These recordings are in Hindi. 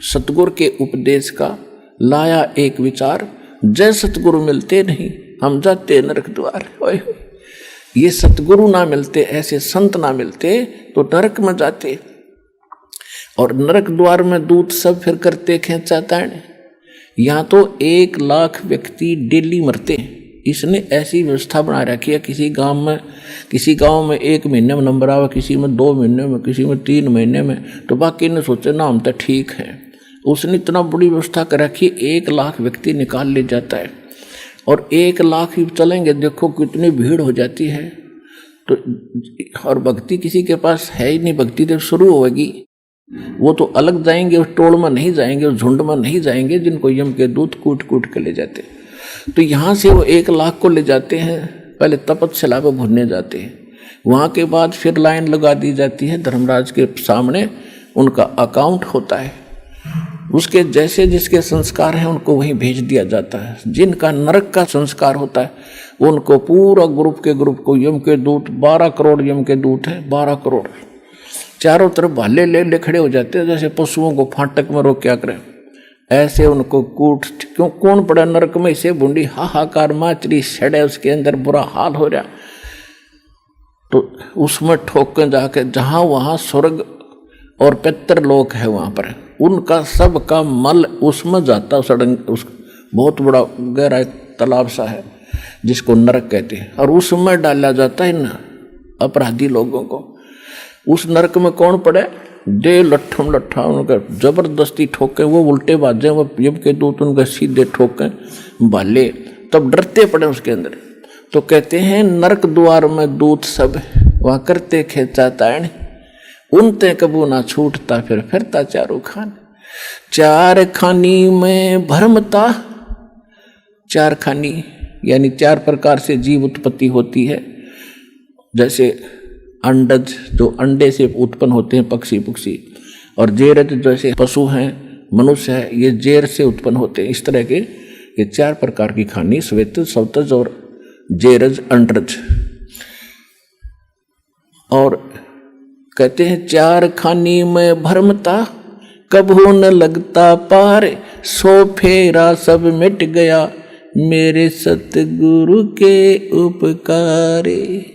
सतगुरु के उपदेश का लाया एक विचार, जय सतगुरु मिलते नहीं हम जाते नरक द्वार। ओए ये सतगुरु ना मिलते, ऐसे संत ना मिलते तो नरक में जाते, और नरक द्वार में दूत सब फिर करते खेचा ताण। यहाँ तो 1 लाख व्यक्ति डेली मरते हैं। इसने ऐसी व्यवस्था बना रखी है, किसी गांव में 1 महीने में नंबर आवे, किसी में 2 महीने में, किसी में 3 महीने में, तो बाकी ने सोचे ना हम तो ठीक है। उसने इतना बड़ी व्यवस्था कर रखी, 1 लाख व्यक्ति निकाल ले जाता है, और 1 लाख ही चलेंगे, देखो कितनी भीड़ हो जाती है। तो और भक्ति किसी के पास है ही नहीं, भक्ति जब शुरू होगी वो तो अलग जाएंगे, उस टोल में नहीं जाएंगे, उस झुंड में नहीं जाएंगे जिनको यम के दूत कूट कूट के ले जाते। तो यहाँ से वो 1 लाख को ले जाते हैं, पहले तपतशिला पे भुनने जाते हैं, वहाँ के बाद फिर लाइन लगा दी जाती है धर्मराज के सामने, उनका अकाउंट होता है, उसके जैसे जिसके संस्कार हैं उनको वहीं भेज दिया जाता है। जिनका नरक का संस्कार होता है उनको पूरा ग्रुप को यम के दूत, 12 करोड़ यम के दूत है, 12 करोड़ चारों तरफ भाले ले खड़े हो जाते हैं, जैसे पशुओं को फाटक में रोक क्या करें, ऐसे उनको कूट। क्यों कौन पड़ा नरक में, इसे बूंदी हाहाकार माचरी सड़े, उसके अंदर बुरा हाल हो रहा, तो उसमें ठोक के जाके जहाँ वहाँ स्वर्ग और पितर लोक है वहाँ पर, उनका सब का मल उसमें जाता, सड़न उस बहुत बड़ा गहरा तालाब सा है जिसको नरक कहते हैं, और उसमें डाला जाता है इन अपराधी लोगों को। उस नरक में कौन पड़े, दे लट्ठम लट्ठा उनका जबरदस्ती ठोके, वो उल्टे बाजे, वो जब के दूत उनका सीधे ठोके भाले, तब डरते पड़े उसके अंदर। तो कहते हैं नरक द्वार में दूत सब वहाँ करते खेचा ताण, उनते कबू ना छूटता फिर फिरता चारों खान। 4 खानी में भरमता, 4 खानी यानी 4 प्रकार से जीव उत्पत्ति होती है, जैसे अंडज जो अंडे से उत्पन्न होते हैं पक्षी, और जेरज जैसे पशु हैं, मनुष्य है, ये जेर से उत्पन्न होते हैं। इस तरह के ये 4 प्रकार की खानी, श्वेतज, सवतज और जेरज, अंडज। और कहते हैं 4 खानी में भरमता, कभू न लगता पार, सो फेरा सब मिट गया मेरे सतगुरु के उपकारे।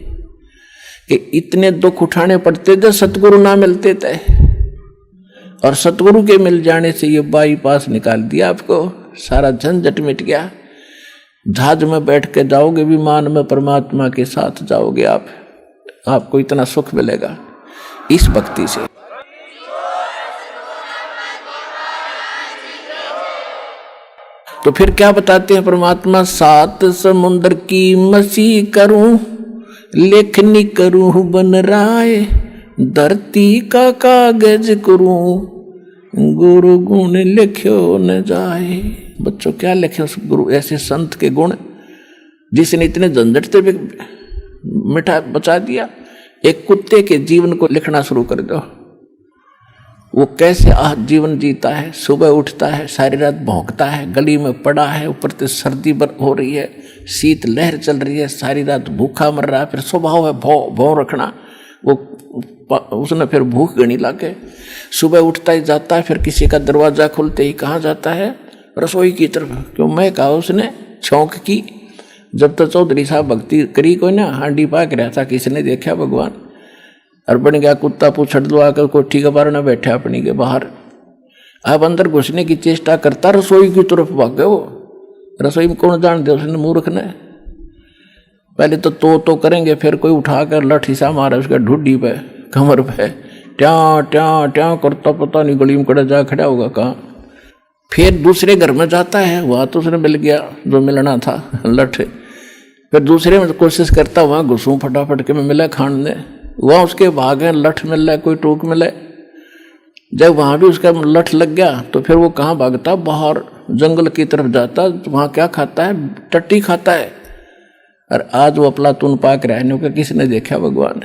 कि इतने दुख उठाने पड़ते थे, सतगुरु ना मिलते थे, और सतगुरु के मिल जाने से ये बाईपास निकाल दिया, आपको सारा झंझट मिट गया। जहाज में बैठ के जाओगे, विमान में परमात्मा के साथ जाओगे आप, आपको इतना सुख मिलेगा इस भक्ति से। तो फिर क्या बताते हैं परमात्मा, 7 समुद्र की मसी करूं, लेखनी करूं बन राय, धरती का कागज करूं, गुरु गुण लिख्यो न जाए। बच्चों क्या लिखे उस गुरु, ऐसे संत के गुण जिसने इतने झंझट से मिठा बचा दिया। एक कुत्ते के जीवन को लिखना शुरू कर दो, वो कैसे जीवन जीता है, सुबह उठता है, सारी रात भौंकता है, गली में पड़ा है, ऊपर से सर्दी हो रही है, शीत लहर चल रही है, सारी रात भूखा मर रहा है, फिर स्वभाव है भौ रखना, वो उसने फिर भूख गणी लाके सुबह उठता ही जाता है, फिर किसी का दरवाजा खुलते ही कहाँ जाता है, रसोई की तरफ। क्यों, मैं कहा उसने छौंक की। जब तक चौधरी साहब भक्ति करी कोई ना, हांडी पाक रहा था, किसने देखा भगवान, और बन गया कुत्ता पूछड़ दो आकर कोठी के बाहर न बैठा अपनी के बाहर। अब अंदर घुसने की चेष्टा करता, रसोई की तरफ भाग गए। वो रसोई में कौन जान दे उसने, मूर्ख ने। पहले तो करेंगे, फिर कोई उठाकर लठ हिसा मारा उसका ढूढ़ी पे, कमर पे, ट्या ट्या ट्या करता, पता नहीं गली में कड़ा जा खड़ा होगा कहाँ। फिर दूसरे घर में जाता है, वहाँ तो उसने मिल गया जो मिलना था, लठ। फिर दूसरे में कोशिश करता, वहाँ घुसूँ फटाफट के में मिला खान ने, वहाँ उसके भागे लठ मिल रहा है, कोई टोक मिले। जब वहाँ भी उसका लठ लग गया तो फिर वो कहाँ भागता, बाहर जंगल की तरफ जाता, वहाँ क्या खाता है, टट्टी खाता है। और आज वो अफलातून पाक रहने का किसने देखा भगवान।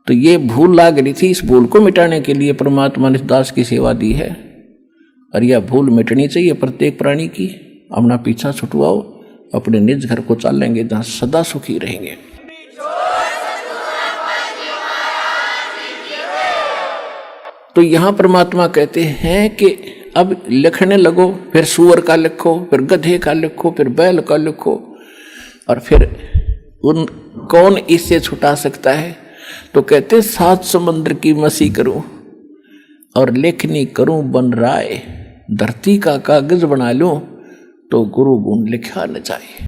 तो ये भूल लाग रही थी, इस भूल को मिटाने के लिए परमात्मा ने दास की सेवा दी है, और यह भूल मिटनी चाहिए प्रत्येक प्राणी की। अपना पीछा छुटवाओ, अपने निज घर को चालेंगे जहाँ सदा सुखी रहेंगे। तो यहां परमात्मा कहते हैं कि अब लिखने लगो, फिर सुअर का लिखो, फिर गधे का लिखो, फिर बैल का लिखो, और फिर कौन इससे छुटा सकता है? तो कहते 7 समुद्र की मसी करूं और लेखनी करूं बन राय, धरती का कागज बना लूं तो गुरु गुण लिखा न जाए।